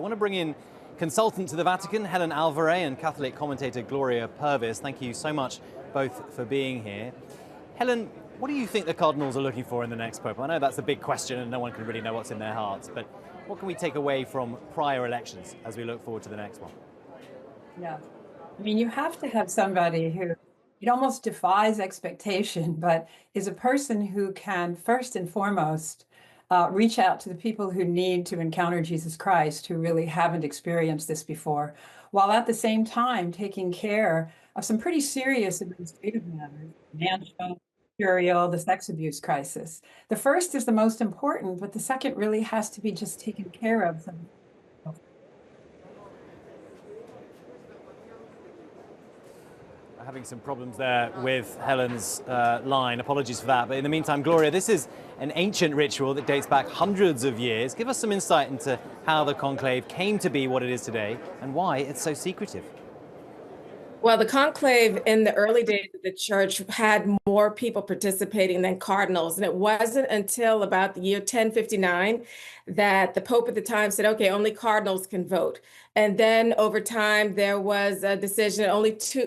I want to bring in consultant to the Vatican, Helen Alvaré, and Catholic commentator Gloria Purvis. Thank you so much both for being here. Helen, what do you think the cardinals are looking for in the next pope? I know that's a big question and no one can really know what's in their hearts, but what can we take away from prior elections as we look forward to the next one? Yeah, I mean, you have to have somebody who it almost defies expectation, but is a person who can first and foremost reach out to the people who need to encounter Jesus Christ, who really haven't experienced this before, while at the same time taking care of some pretty serious administrative matters, financial, burial, the sex abuse crisis. The first is the most important, but the second really has to be just taken care of. Having some problems there with Helen's line. Apologies for that. But in the meantime, Gloria, this is an ancient ritual that dates back hundreds of years. Give us some insight into how the conclave came to be what it is today and why it's so secretive. Well, the conclave in the early days of the church had more people participating than cardinals. And it wasn't until about the year 1059 that the Pope at the time said, okay, only cardinals can vote. And then over time, there was a decision,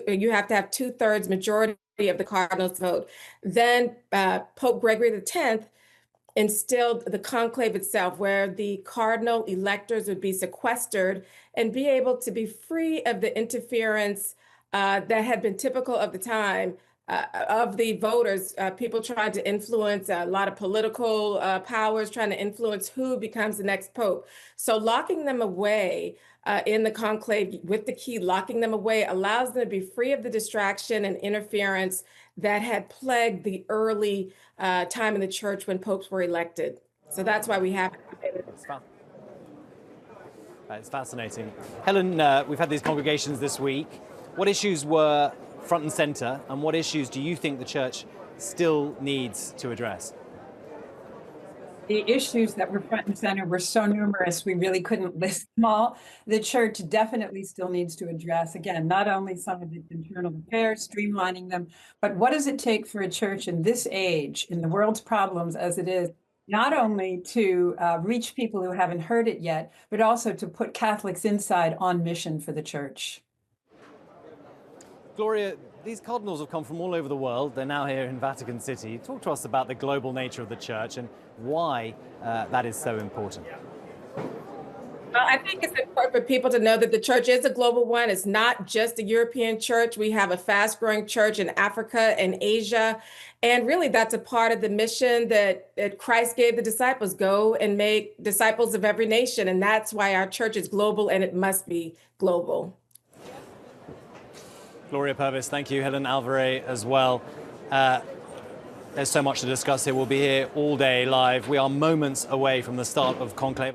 you have to have 2/3 majority of the cardinals vote. Then Pope Gregory X instilled the conclave itself, where the cardinal electors would be sequestered and be able to be free of the interference that had been typical of the time of the voters, people trying to influence a lot of political powers, trying to influence who becomes the next pope. So locking them away in the conclave with the key, locking them away allows them to be free of the distraction and interference that had plagued the early time in the church when popes were elected. So that's why we have it. It's fascinating. Helen, we've had these congregations this week. What issues were front and center, and what issues do you think the church still needs to address? The issues that were front and center were so numerous, we really couldn't list them all. The church definitely still needs to address, again, not only some of its internal affairs, streamlining them, but what does it take for a church in this age, in the world's problems as it is, not only to reach people who haven't heard it yet, but also to put Catholics inside on mission for the church. Gloria, these cardinals have come from all over the world. They're now here in Vatican City. Talk to us about the global nature of the church and why that is so important. Well, I think it's important for people to know that the church is a global one. It's not just a European church. We have a fast-growing church in Africa and Asia. And really, that's a part of the mission that Christ gave the disciples. Go and make disciples of every nation. And that's why our church is global, and it must be global. Gloria Purvis, thank you. Helen Alvaré as well. There's so much to discuss here. We'll be here all day live. We are moments away from the start of conclave.